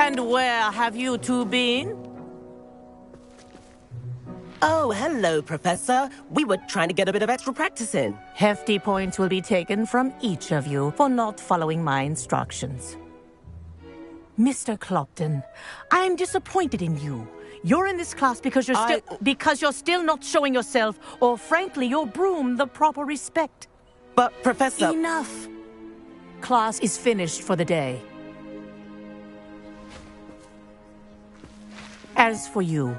And where have you two been? Oh, hello, Professor. We were trying to get a bit of extra practice in. Hefty points will be taken from each of you for not following my instructions. Mr. Clopton, I'm disappointed in you. You're in this class because you're still not showing yourself, or frankly, your broom the proper respect. But, Professor... Enough! Class is finished for the day. As for you,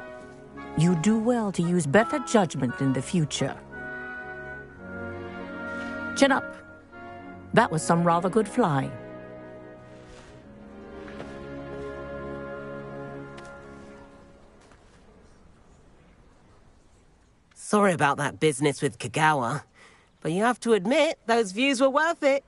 you do well to use better judgment in the future. Chin up. That was some rather good flying. Sorry about that business with Kagawa, but you have to admit, those views were worth it.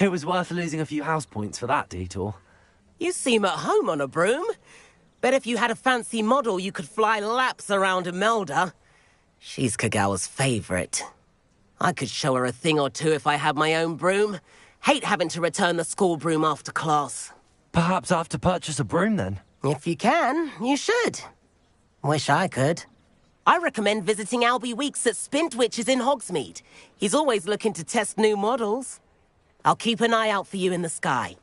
It was worth losing a few house points for that detour. You seem at home on a broom. Bet if you had a fancy model, you could fly laps around Imelda. She's Kagawa's favorite. I could show her a thing or two if I had my own broom. Hate having to return the school broom after class. Perhaps I have to purchase a broom then? If you can, you should. Wish I could. I recommend visiting Albie Weeks at Spintwitches in Hogsmeade. He's always looking to test new models. I'll keep an eye out for you in the sky.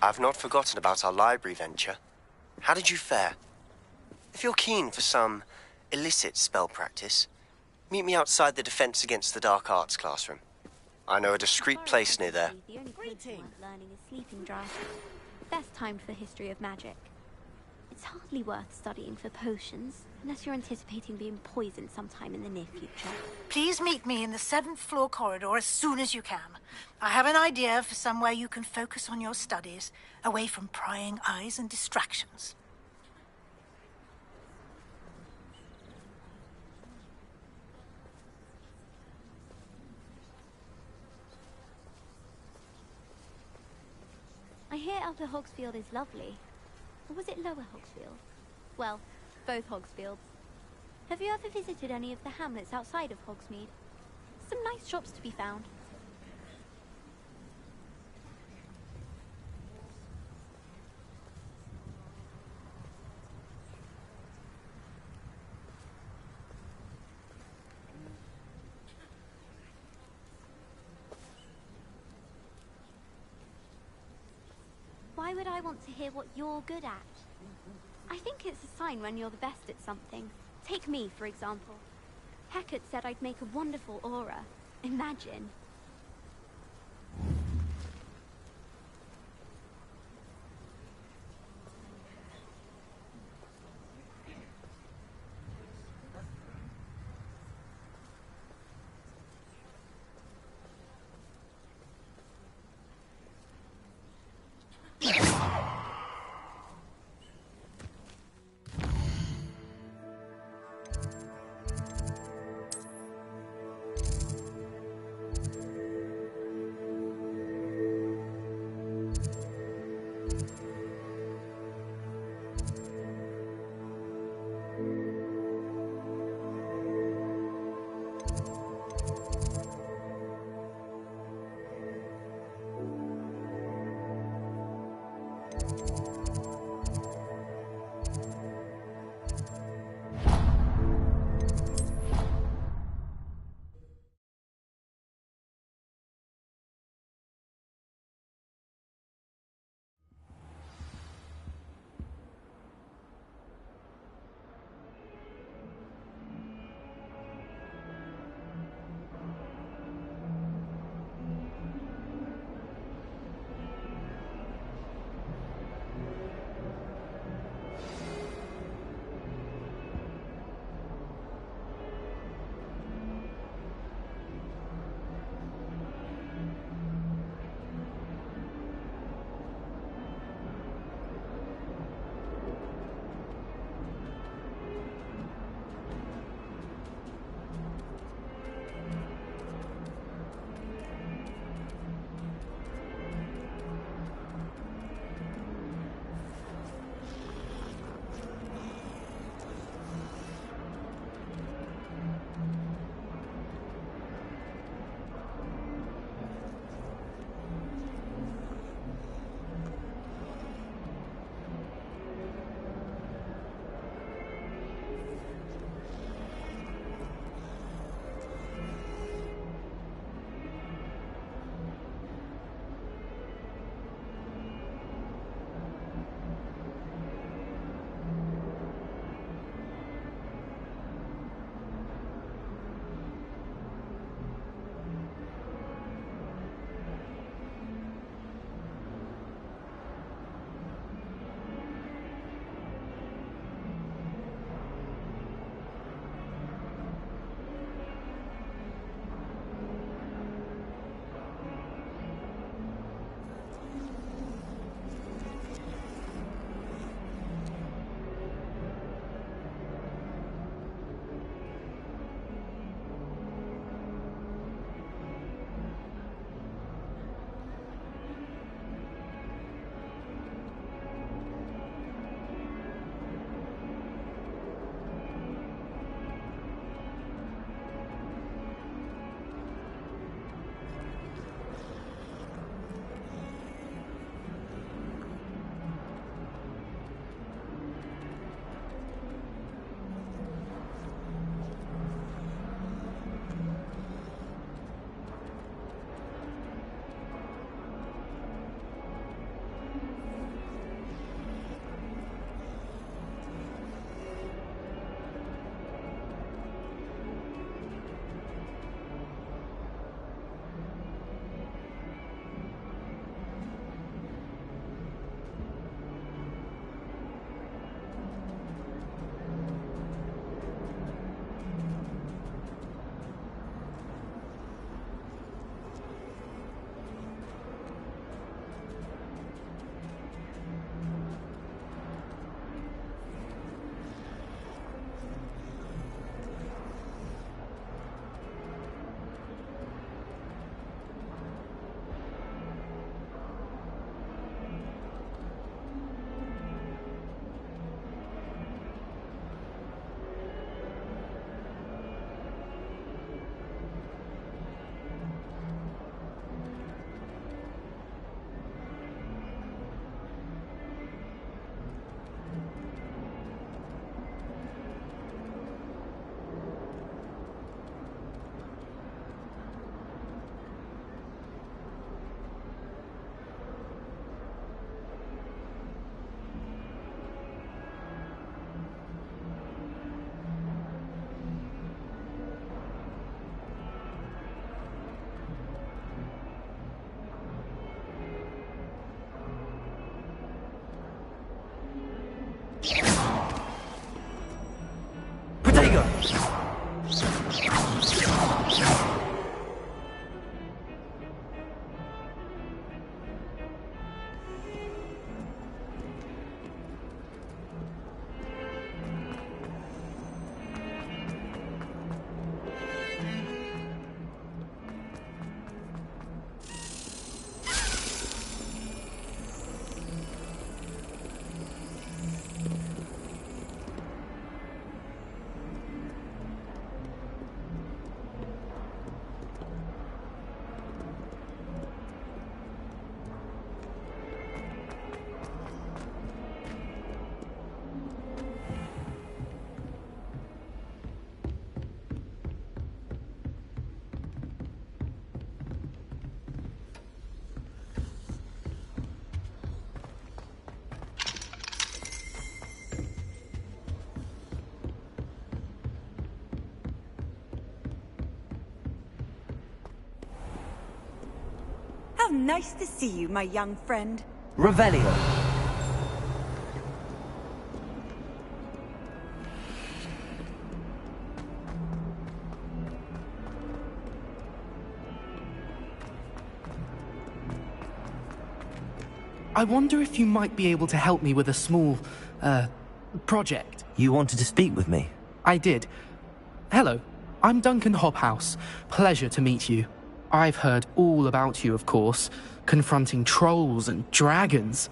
I've not forgotten about our library venture. How did you fare? If you're keen for some illicit spell practice, meet me outside the Defense Against the Dark Arts classroom. I know a discreet place near there. The only learning is sleeping dry. Best timed for history of magic. It's hardly worth studying for potions, unless you're anticipating being poisoned sometime in the near future. Please meet me in the 7th floor corridor as soon as you can. I have an idea for somewhere you can focus on your studies, away from prying eyes and distractions. I hear Upper Hogsfield is lovely. Or was it Lower Hogsfield? Well, both Hogsfields. Have you ever visited any of the hamlets outside of Hogsmeade? Some nice shops to be found. Why would I want to hear what you're good at? I think it's a sign when you're the best at something. Take me, for example. Hecat said I'd make a wonderful aura. Imagine. How nice to see you, my young friend. Revelio. I wonder if you might be able to help me with a small, project. You wanted to speak with me? I did. Hello, I'm Duncan Hobhouse. Pleasure to meet you. I've heard all about you, of course, confronting trolls and dragons.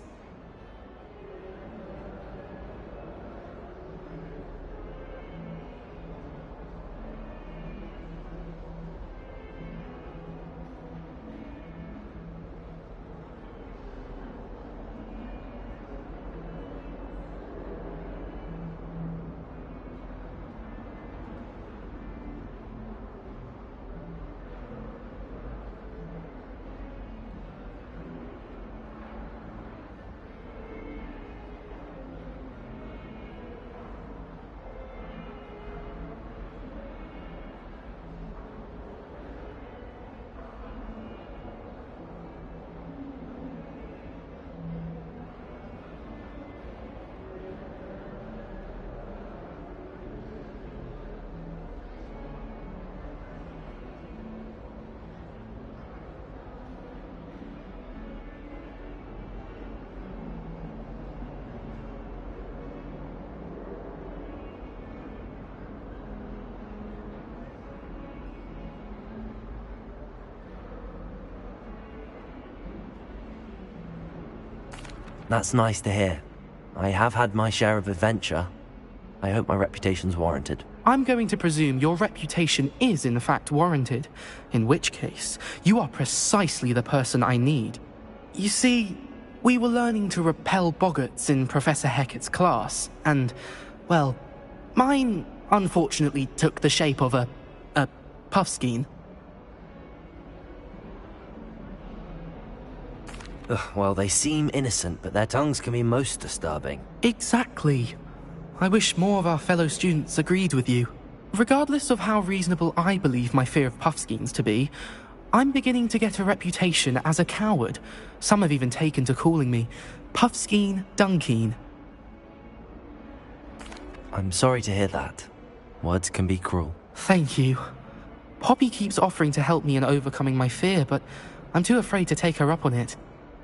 That's nice to hear. I have had my share of adventure. I hope my reputation's warranted. I'm going to presume your reputation is in fact warranted, in which case, you are precisely the person I need. You see, we were learning to repel boggarts in Professor Hecat's class, and, well, mine unfortunately took the shape of a puffskein. Well, they seem innocent, but their tongues can be most disturbing. Exactly. I wish more of our fellow students agreed with you. Regardless of how reasonable I believe my fear of puffskeins to be, I'm beginning to get a reputation as a coward. Some have even taken to calling me Puffskeen Dunkeen. I'm sorry to hear that. Words can be cruel. Thank you. Poppy keeps offering to help me in overcoming my fear, but I'm too afraid to take her up on it.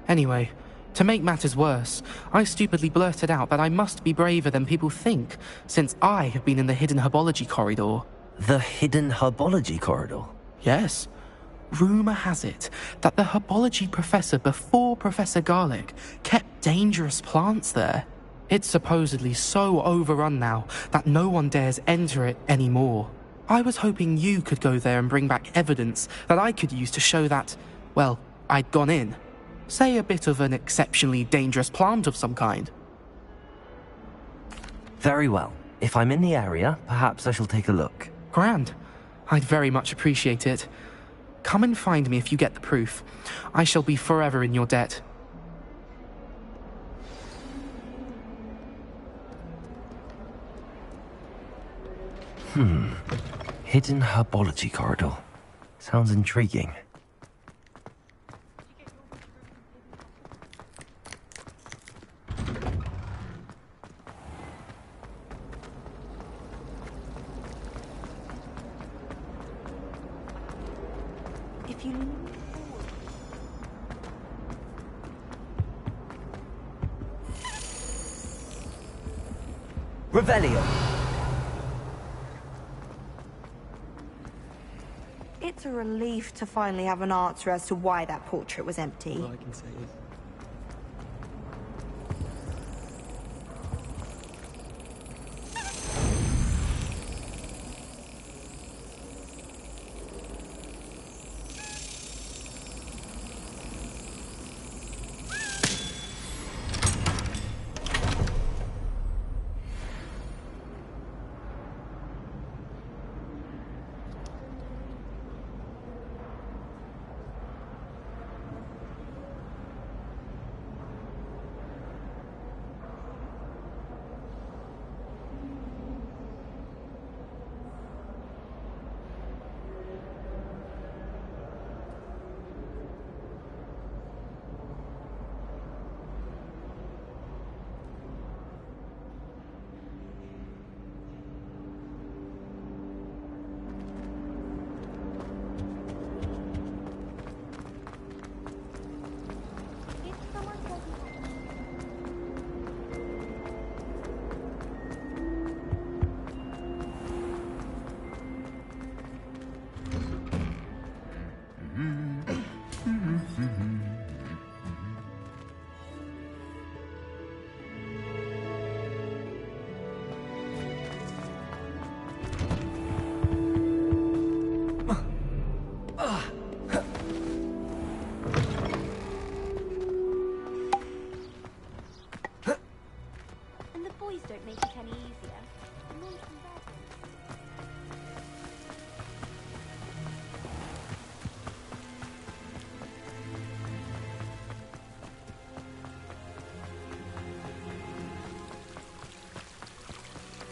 Anyway, to make matters worse, I stupidly blurted out that I must be braver than people think, since I have been in the hidden herbology corridor. The hidden herbology corridor? Yes. Rumour has it that the herbology professor before Professor Garlic kept dangerous plants there. It's supposedly so overrun now that no one dares enter it anymore. I was hoping you could go there and bring back evidence that I could use to show that, well, I'd gone in. Say a bit of an exceptionally dangerous plant of some kind. Very well. If I'm in the area, perhaps I shall take a look. Grand. I'd very much appreciate it. Come and find me if you get the proof. I shall be forever in your debt. Hidden herbology corridor. Sounds intriguing. if you lean forward. Revelio. It's a relief to finally have an answer as to why that portrait was empty. All I can say is... And the boys don't make it any easier. The men can bear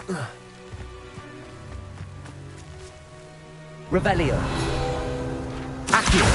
them. Revelio. Accio.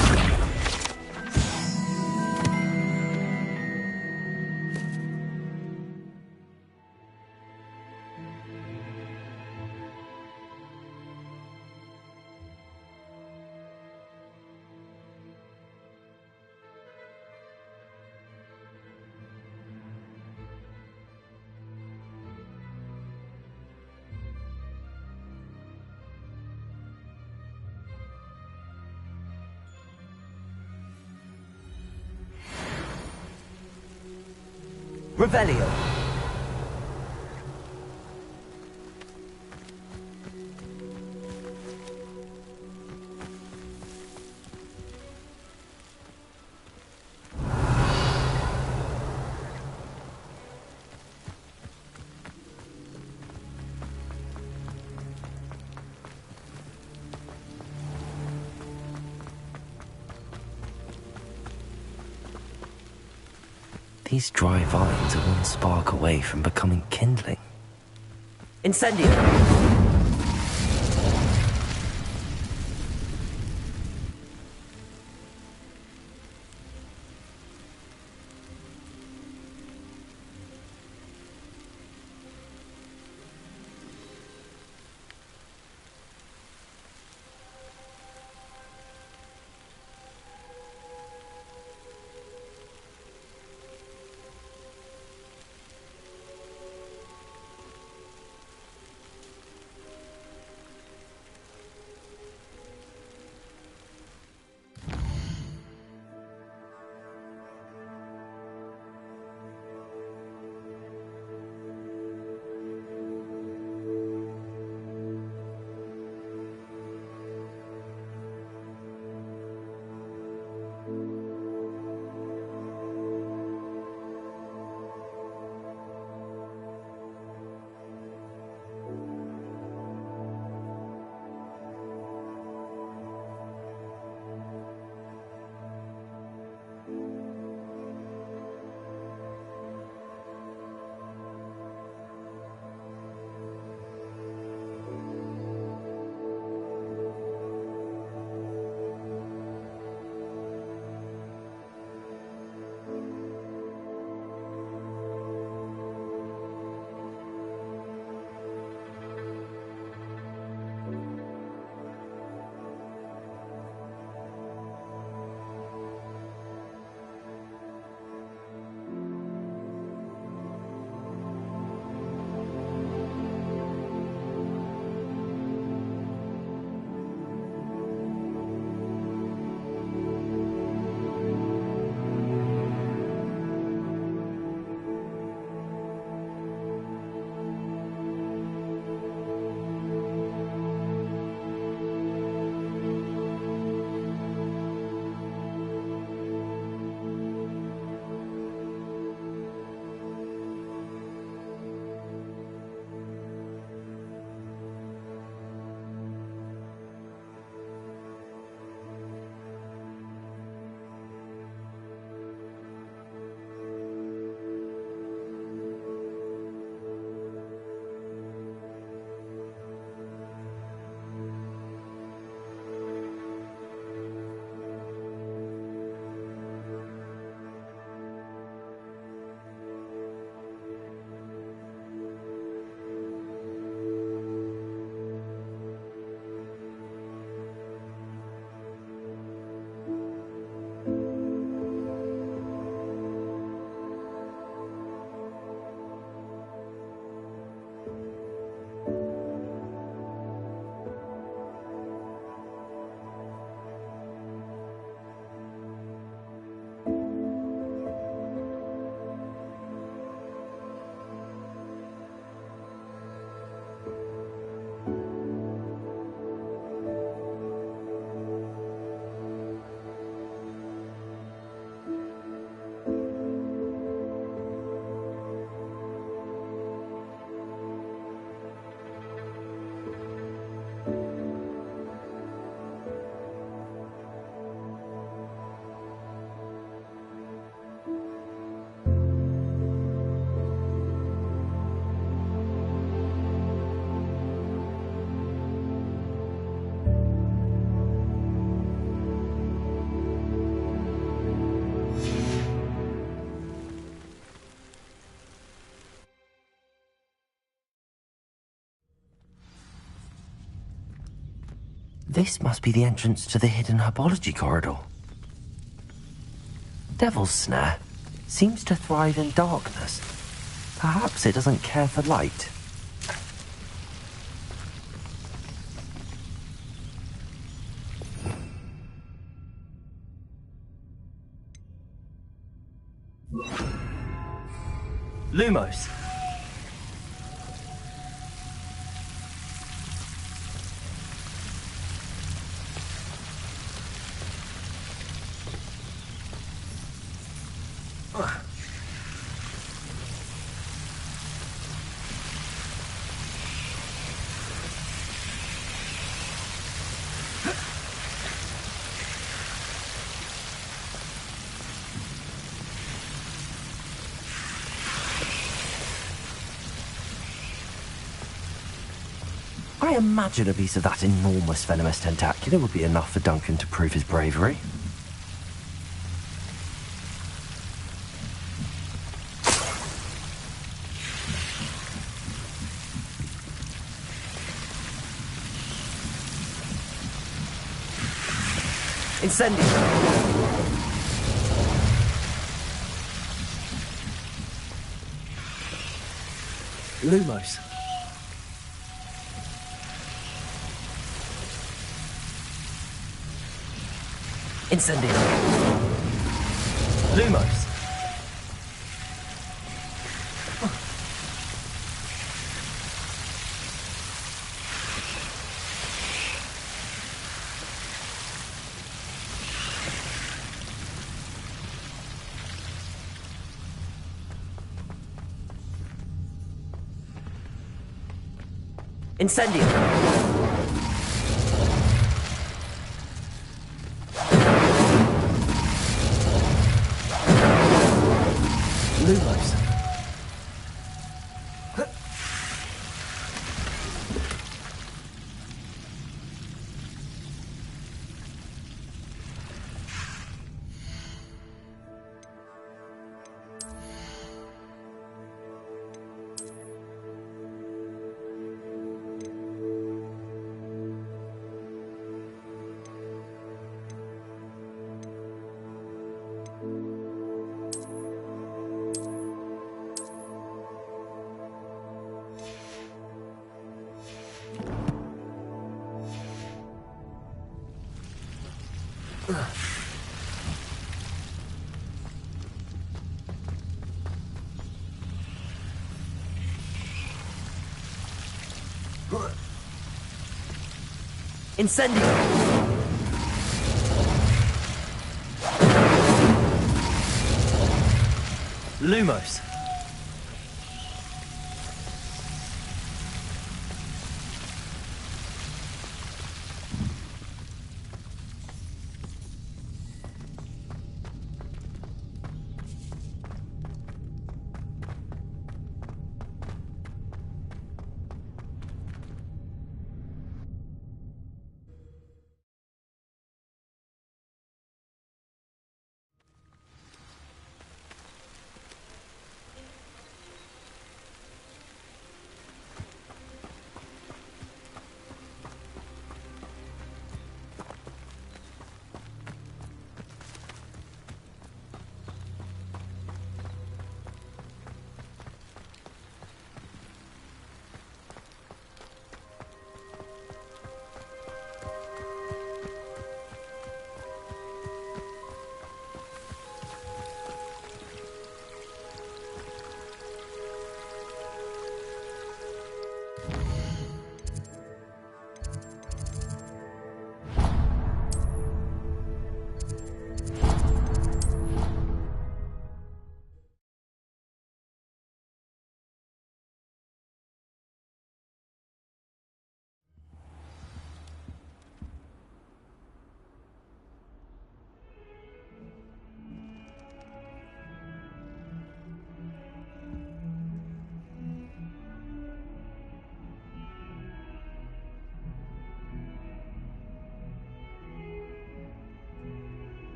Revelio. These dry vines are one spark away from becoming kindling. Incendio! This must be the entrance to the hidden herbology corridor. Devil's Snare seems to thrive in darkness. Perhaps it doesn't care for light. Lumos. I imagine a piece of that enormous venomous tentacular would be enough for Duncan to prove his bravery. Incendio! Lumos. Incendio. Lumos. Incendio. Lumos. Incendio! Lumos.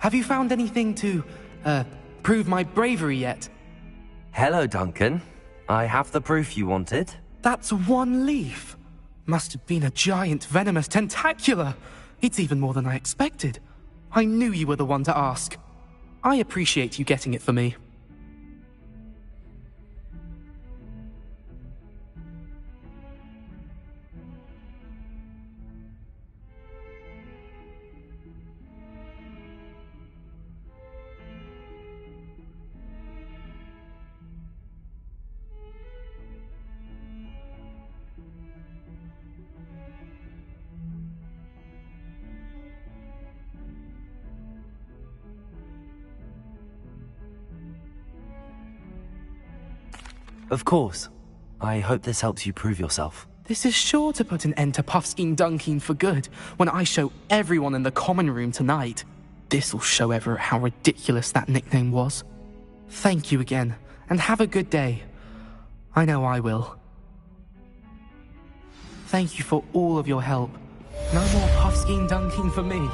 Have you found anything to, prove my bravery yet? Hello, Duncan. I have the proof you wanted. That's one leaf. Must have been a giant venomous tentacula. It's even more than I expected. I knew you were the one to ask. I appreciate you getting it for me. Of course. I hope this helps you prove yourself. This is sure to put an end to Puffskein Dunkeen for good when I show everyone in the common room tonight. This'll show Everett how ridiculous that nickname was. Thank you again, and have a good day. I know I will. Thank you for all of your help. No more Puffskein Dunkeen for me.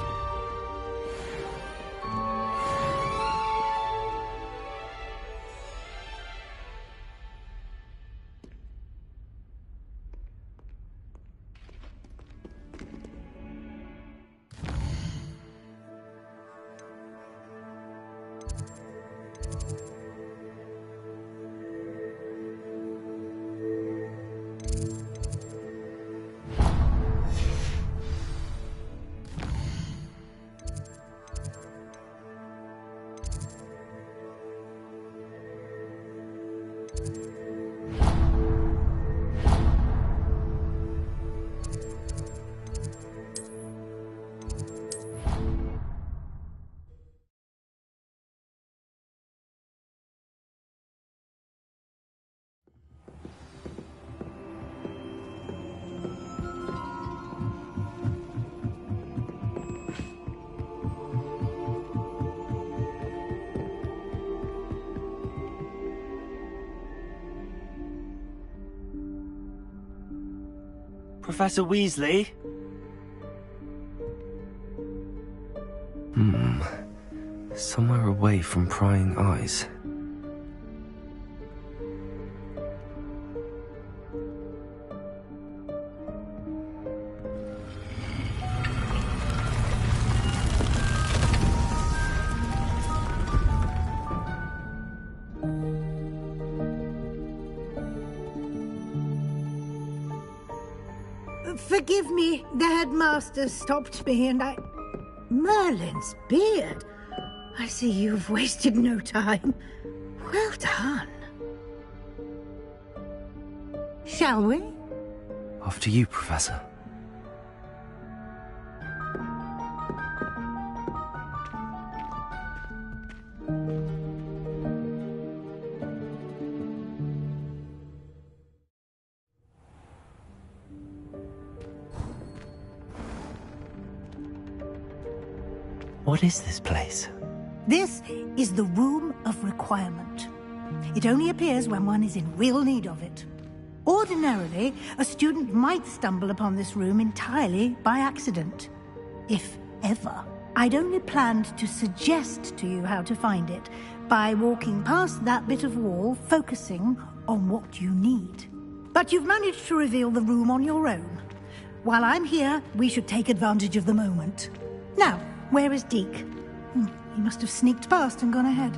Professor Weasley? Somewhere away from prying eyes. Forgive me, the headmaster stopped me and I... Merlin's beard. I see you've wasted no time. Well done. Shall we? After you, Professor. What is this place? This is the Room of Requirement. It only appears when one is in real need of it. Ordinarily, a student might stumble upon this room entirely by accident. If ever. I'd only planned to suggest to you how to find it by walking past that bit of wall, focusing on what you need. But you've managed to reveal the room on your own. While I'm here, we should take advantage of the moment. Now, where is Deke? He must have sneaked past and gone ahead.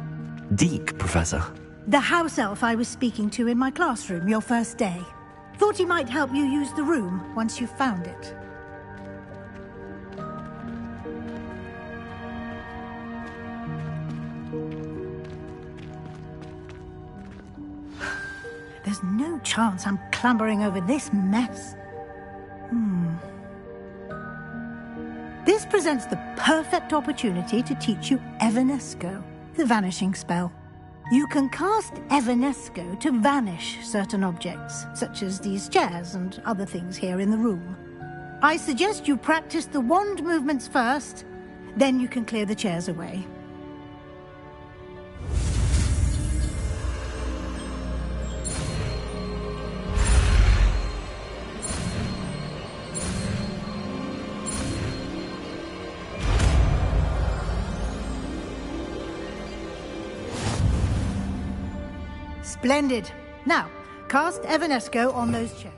Deke, Professor? The house elf I was speaking to in my classroom your first day. Thought he might help you use the room once you found it. There's no chance I'm clambering over this mess. This presents the perfect opportunity to teach you Evanesco, the vanishing spell. You can cast Evanesco to vanish certain objects, such as these chairs and other things here in the room. I suggest you practice the wand movements first, then you can clear the chairs away. Splendid. Now, cast Evanesco on those chairs.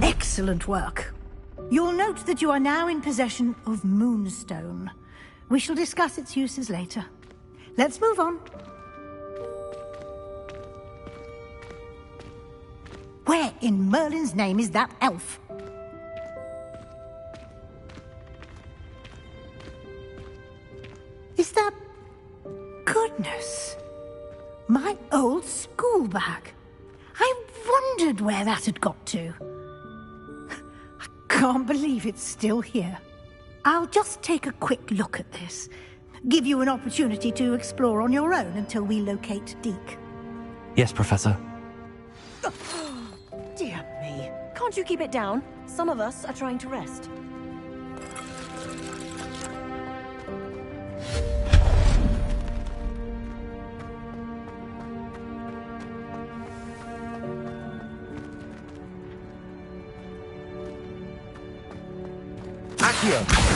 Excellent work. You'll note that you are now in possession of Moonstone. We shall discuss its uses later. Let's move on. Where in Merlin's name is that elf? Is that... Goodness. My old school bag. I wondered where that had got to. I can't believe it's still here. I'll just take a quick look at this. Give you an opportunity to explore on your own until we locate Deke. Yes, Professor. Dear me. Can't you keep it down? Some of us are trying to rest. Accio!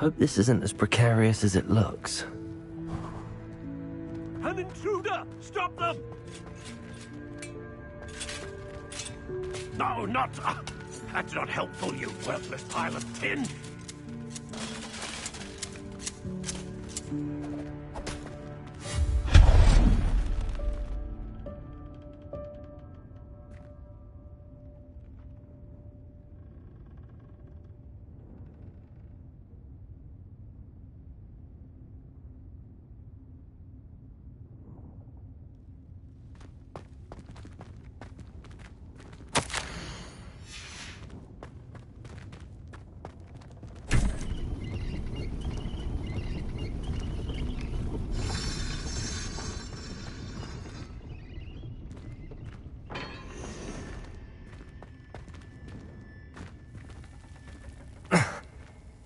Hope this isn't as precarious as it looks. An intruder! Stop them! No, not... that's not helpful, you worthless pile of tin!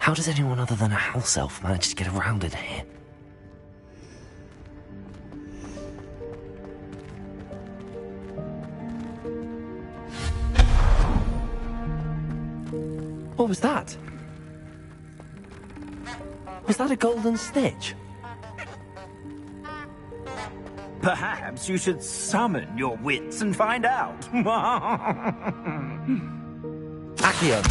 How does anyone other than a house elf manage to get around in here? What was that? Was that a golden snitch? Perhaps you should summon your wits and find out. Accio!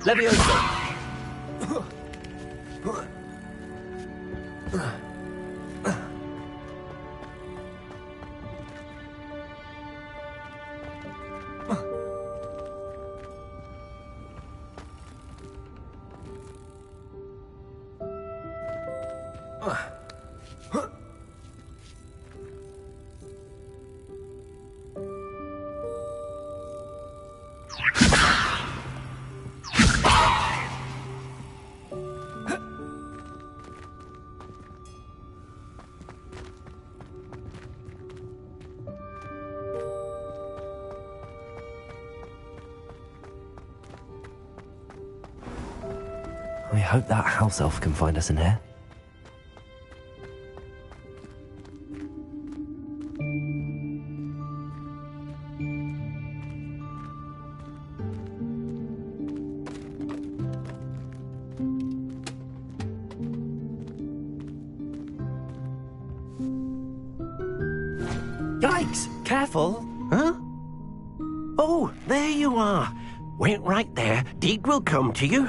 Levioso! hope that house elf can find us in here. Yikes! Careful! Huh? Oh, there you are. Wait right there. Deek will come to you.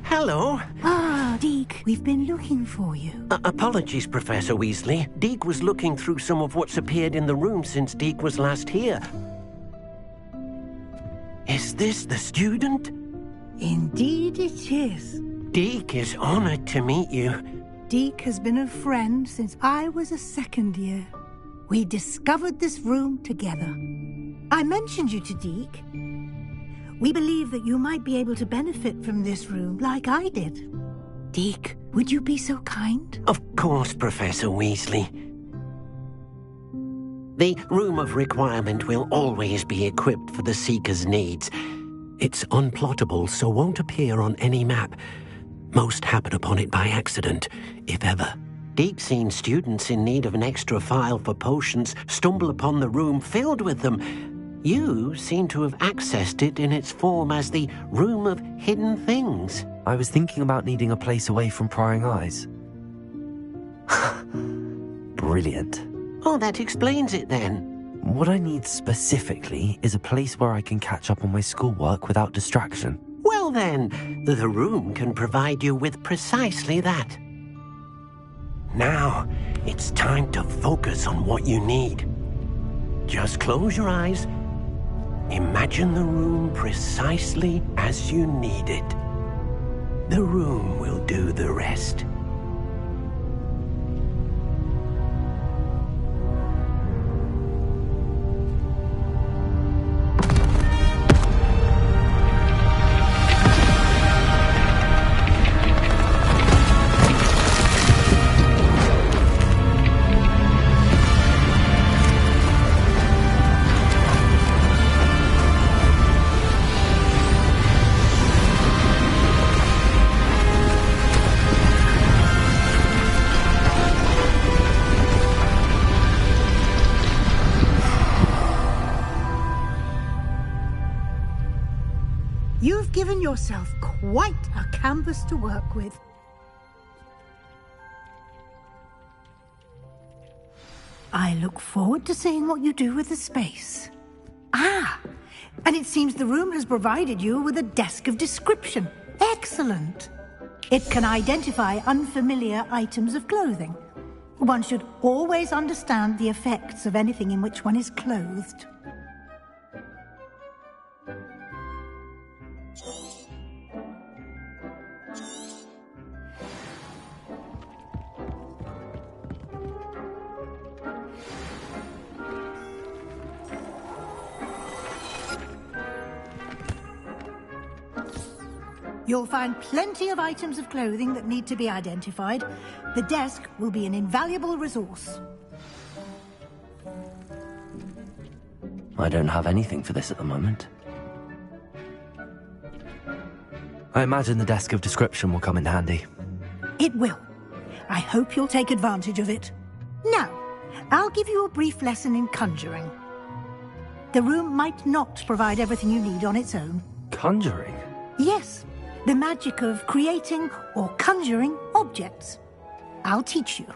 Hello. Ah, Deek, we've been looking for you. Apologies, Professor Weasley. Deek was looking through some of what's appeared in the room since Deek was last here. Is this the student? Indeed it is. Deek is honored to meet you. Deek has been a friend since I was a second year. We discovered this room together. I mentioned you to Deek. We believe that you might be able to benefit from this room like I did. Deek, would you be so kind? Of course, Professor Weasley. The Room of Requirement will always be equipped for the Seeker's needs. It's unplottable, so won't appear on any map. Most happen upon it by accident, if ever. Deek's seen students in need of an extra file for potions stumble upon the room filled with them. You seem to have accessed it in its form as the Room of Hidden Things. I was thinking about needing a place away from prying eyes. Brilliant. Oh, that explains it then. What I need specifically is a place where I can catch up on my schoolwork without distraction. Well then, the room can provide you with precisely that. Now, it's time to focus on what you need. Just close your eyes. Imagine the room precisely as you need it. The room will do the rest. You've given yourself quite a canvas to work with. I look forward to seeing what you do with the space. Ah, and it seems the room has provided you with a desk of description. Excellent. It can identify unfamiliar items of clothing. One should always understand the effects of anything in which one is clothed. You'll find plenty of items of clothing that need to be identified. The desk will be an invaluable resource. I don't have anything for this at the moment. I imagine the desk of description will come in handy. It will. I hope you'll take advantage of it. Now, I'll give you a brief lesson in conjuring. The room might not provide everything you need on its own. Conjuring? Yes. The magic of creating or conjuring objects. I'll teach you.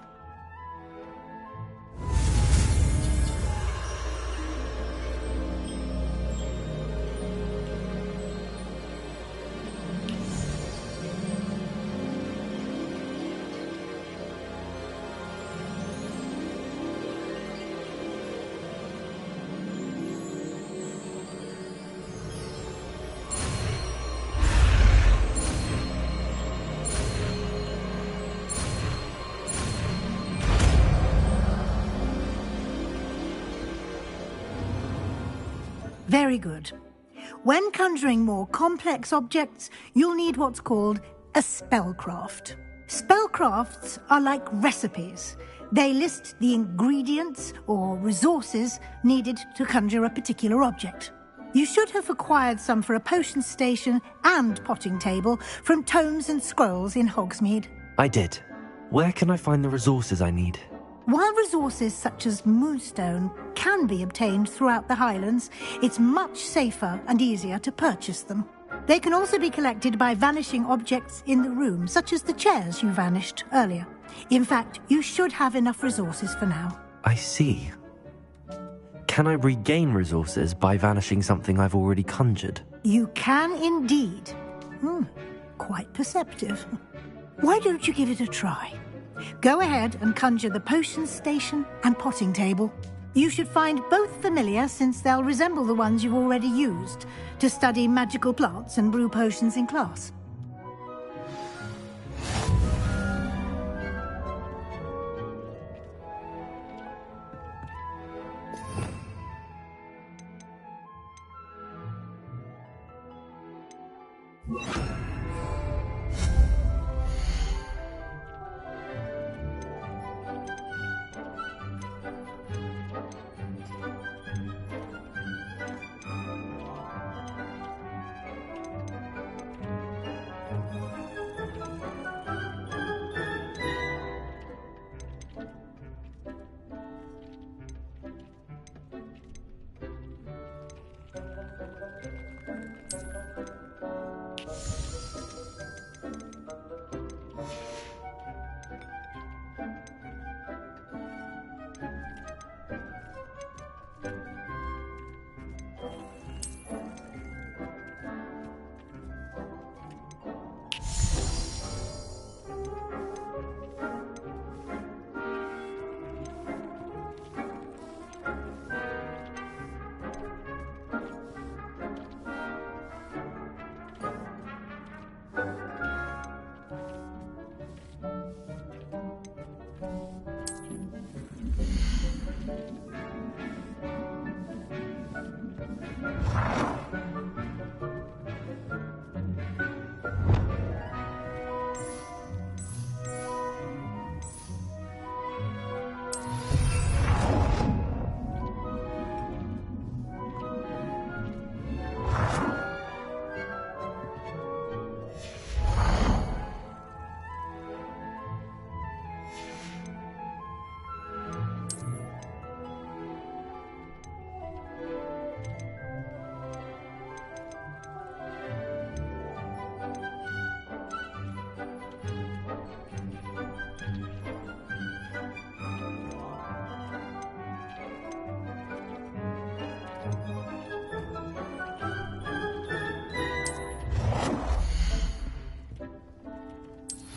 Very good. When conjuring more complex objects, you'll need what's called a spellcraft. Spellcrafts are like recipes. They list the ingredients or resources needed to conjure a particular object. You should have acquired some for a potion station and potting table from Tomes and Scrolls in Hogsmeade. I did. Where can I find the resources I need? While resources such as Moonstone can be obtained throughout the Highlands, it's much safer and easier to purchase them. They can also be collected by vanishing objects in the room, such as the chairs you vanished earlier. In fact, you should have enough resources for now. I see. Can I regain resources by vanishing something I've already conjured? You can indeed. Quite perceptive. Why don't you give it a try? Go ahead and conjure the potion station and potting table. You should find both familiar, since they'll resemble the ones you've already used to study magical plants and brew potions in class.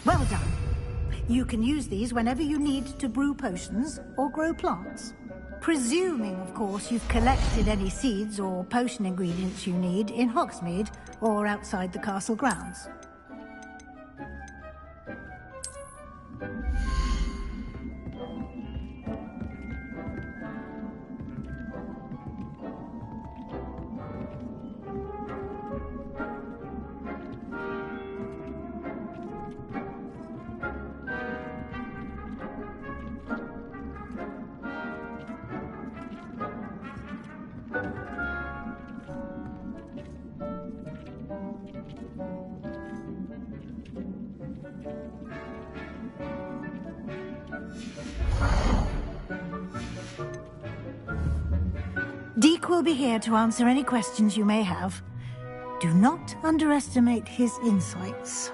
Well done. You can use these whenever you need to brew potions or grow plants. Presuming, of course, you've collected any seeds or potion ingredients you need in Hogsmeade or outside the castle grounds. Deek will be here to answer any questions you may have. Do not underestimate his insights.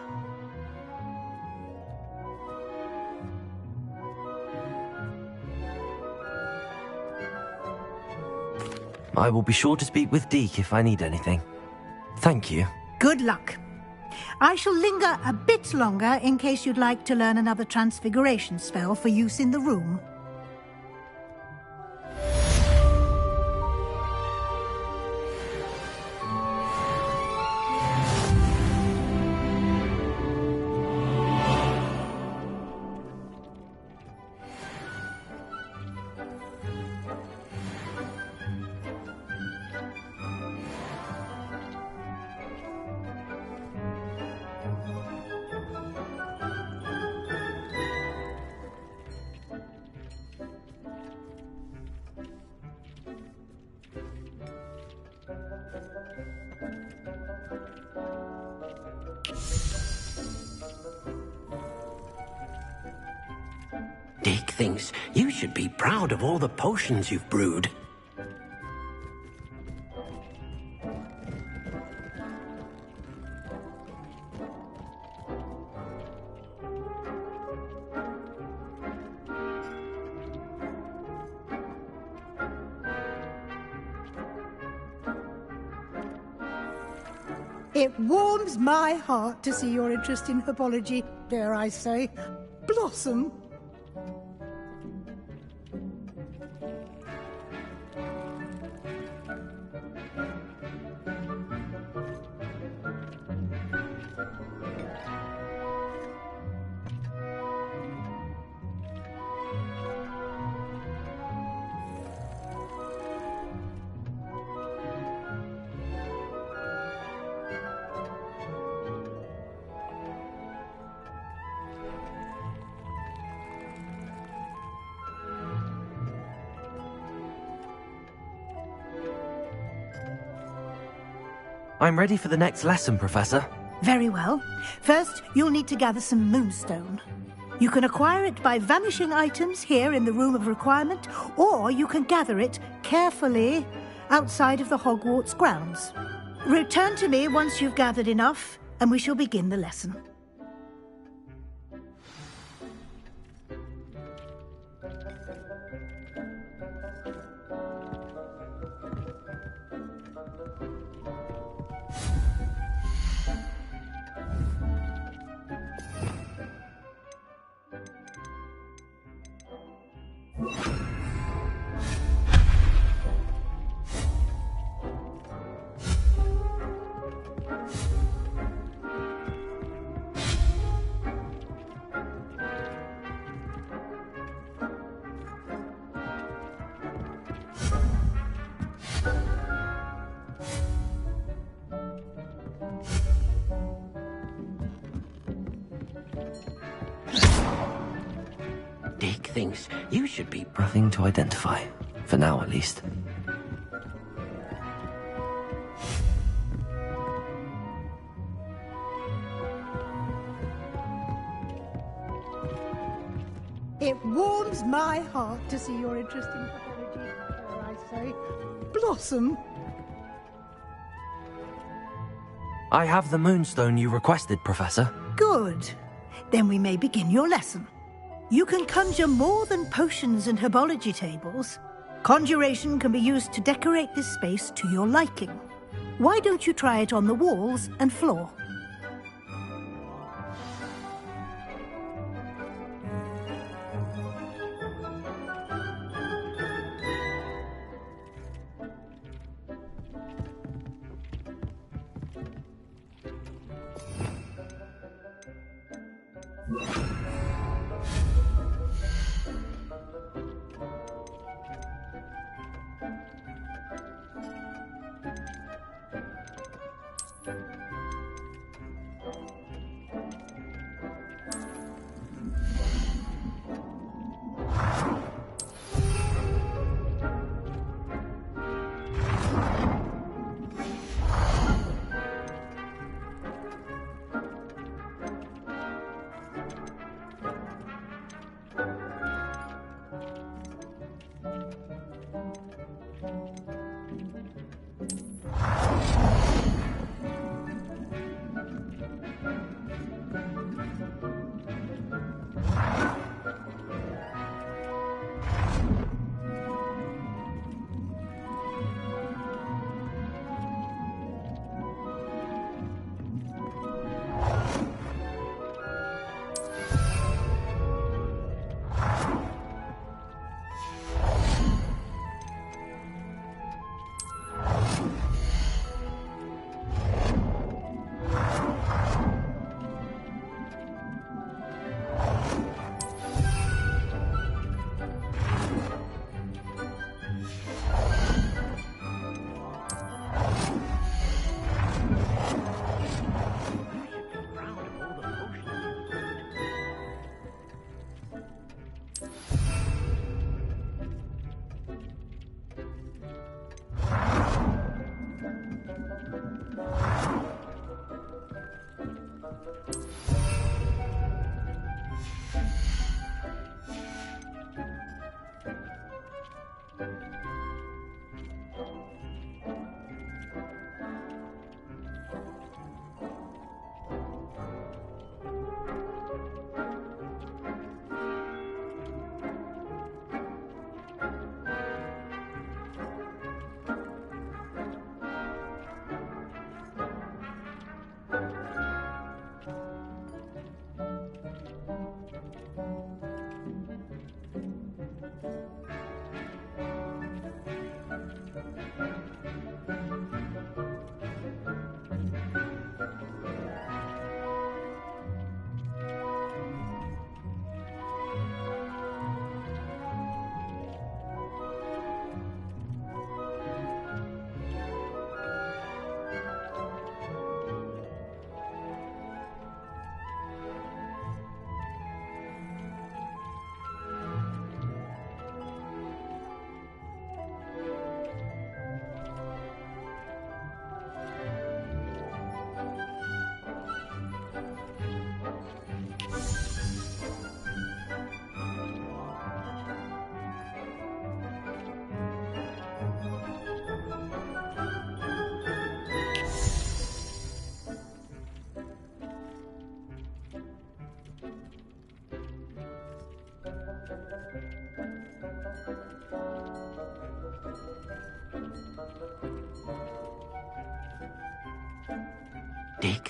I will be sure to speak with Deek if I need anything. Thank you. Good luck. I shall linger a bit longer in case you'd like to learn another transfiguration spell for use in the room. Dick thinks you should be proud of all the potions you've brewed. It warms my heart to see your interest in herbology, dare I say, blossom. I'm ready for the next lesson, Professor. Very well. First, you'll need to gather some moonstone. You can acquire it by vanishing items here in the Room of Requirement, or you can gather it carefully outside of the Hogwarts grounds. Return to me once you've gathered enough, and we shall begin the lesson. Dick thinks you should be... Nothing to identify. For now, at least. It warms my heart to see your interest in herbology, dare I say, blossom. I have the moonstone you requested, Professor. Good. Then we may begin your lesson. You can conjure more than potions and herbology tables. Conjuration can be used to decorate this space to your liking. Why don't you try it on the walls and floor?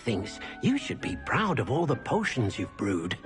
thinks you should be proud of all the potions you've brewed.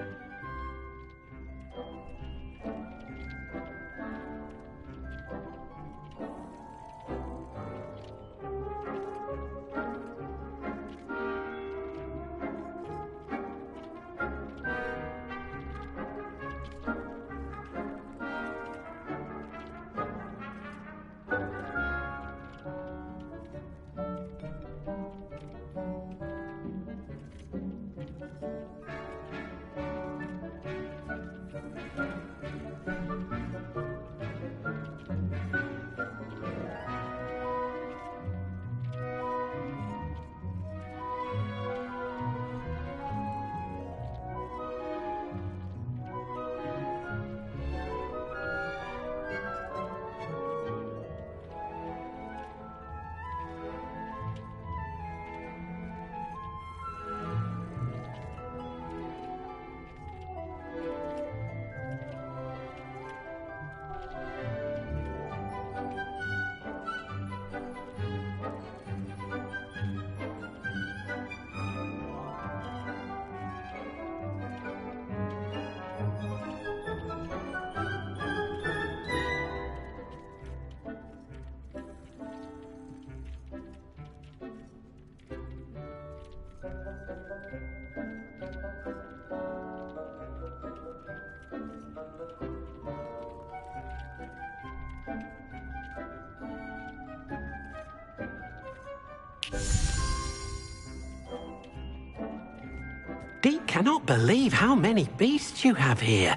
Deke cannot believe how many beasts you have here.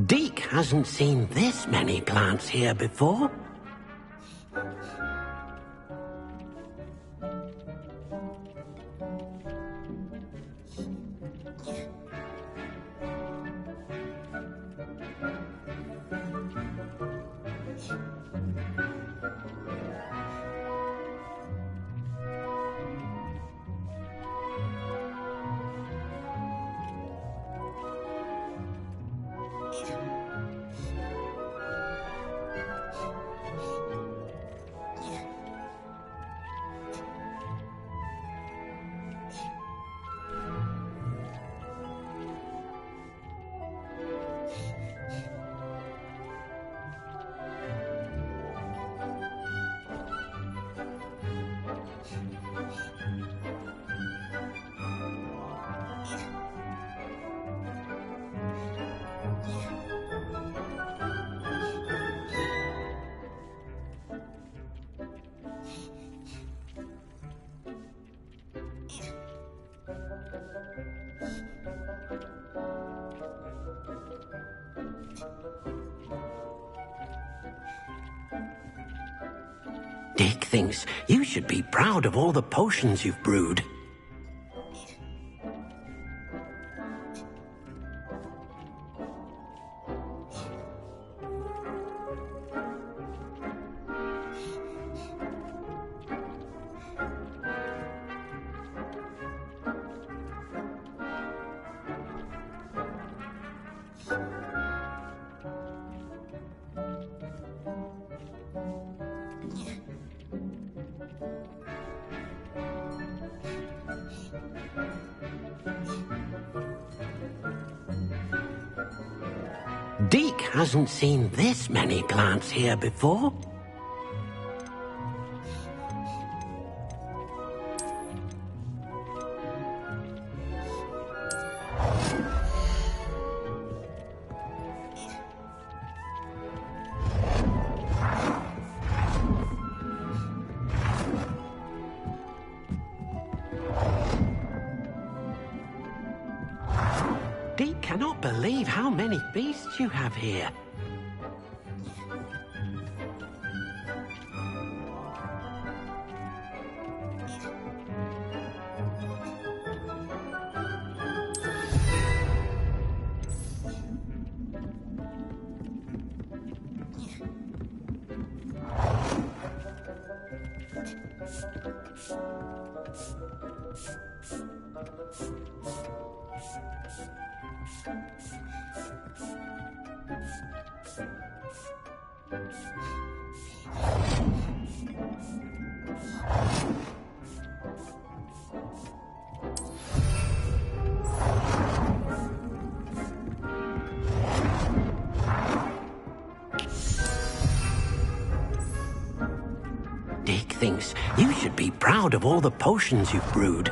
Deke hasn't seen this many plants here before. Deke thinks you should be proud of all the potions you've brewed. Deke hasn't seen this many plants here before. Deke cannot believe how many beasts you have here. Deek thinks you should be proud of all the potions you've brewed.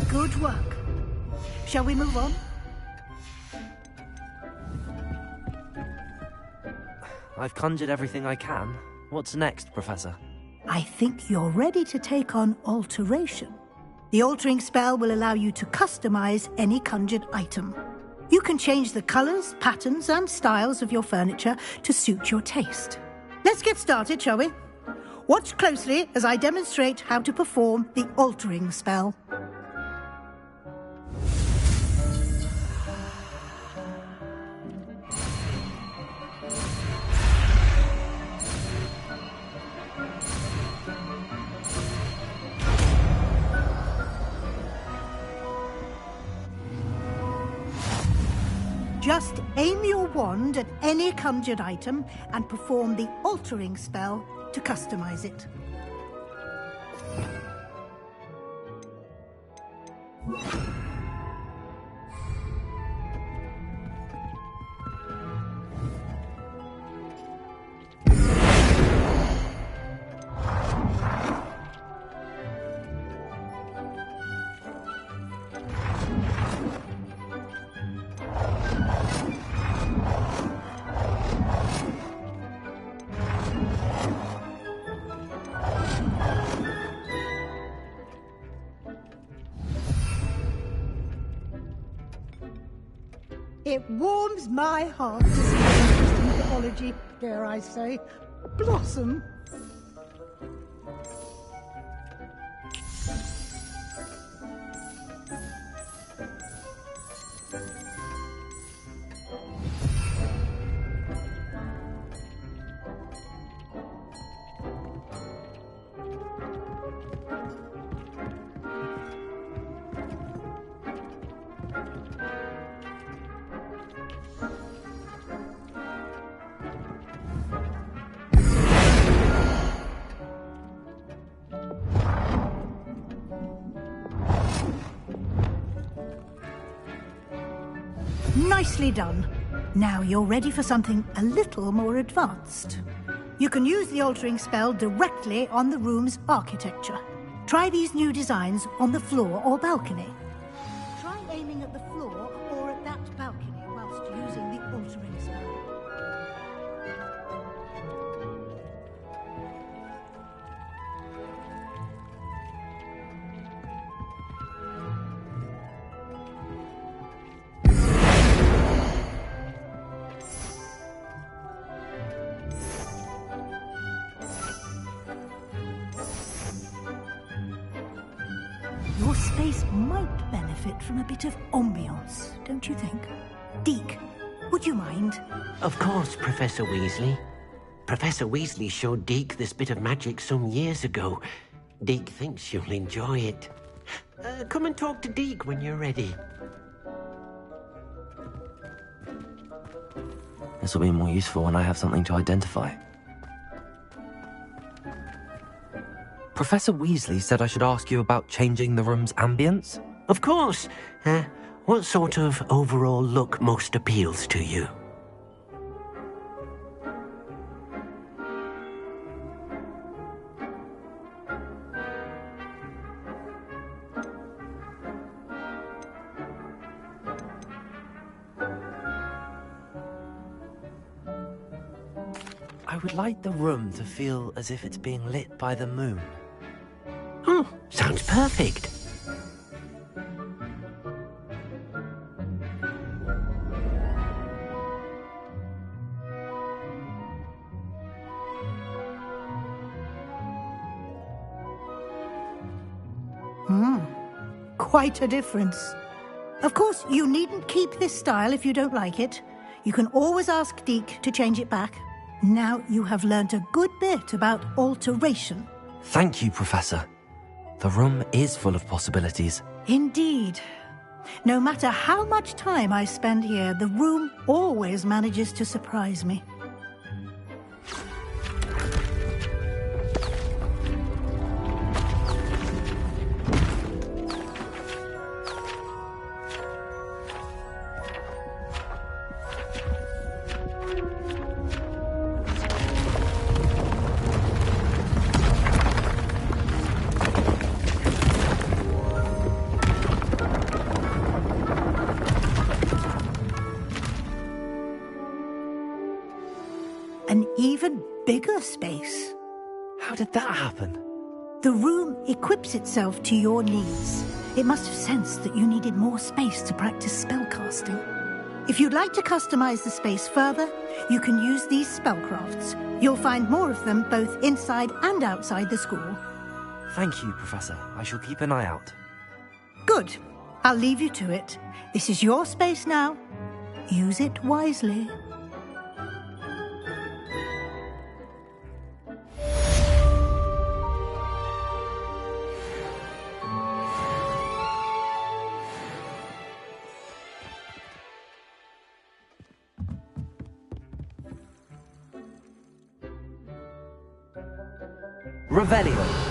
Good work. Shall we move on? I've conjured everything I can. What's next, Professor? I think you're ready to take on alteration. The altering spell will allow you to customize any conjured item. You can change the colors, patterns, and styles of your furniture to suit your taste. Let's get started, shall we? Watch closely as I demonstrate how to perform the altering spell. Just aim your wand at any conjured item and perform the altering spell to customize it. It warms my heart to see your interest in mythology, dare I say, blossom. Nicely done. Now you're ready for something a little more advanced. You can use the altering spell directly on the room's architecture. Try these new designs on the floor or balcony. Try aiming at the floor or at that balcony whilst using the altering spell. Your space might benefit from a bit of ambiance, don't you think? Deek, would you mind? Of course, Professor Weasley. Professor Weasley showed Deek this bit of magic some years ago. Deek thinks you'll enjoy it. Come and talk to Deek when you're ready. This will be more useful when I have something to identify. Professor Weasley said I should ask you about changing the room's ambience. Of course. What sort of overall look most appeals to you? I would like the room to feel as if it's being lit by the moon. Oh, sounds perfect. Quite a difference. Of course, you needn't keep this style if you don't like it. You can always ask Deke to change it back. Now you have learnt a good bit about alteration. Thank you, Professor. The room is full of possibilities. Indeed. No matter how much time I spend here, the room always manages to surprise me. An even bigger space. How did that happen? The room equips itself to your needs. It must have sensed that you needed more space to practice spellcasting. If you'd like to customize the space further, you can use these spellcrafts. You'll find more of them both inside and outside the school. Thank you, Professor. I shall keep an eye out. Good. I'll leave you to it. This is your space now. Use it wisely. Revelio.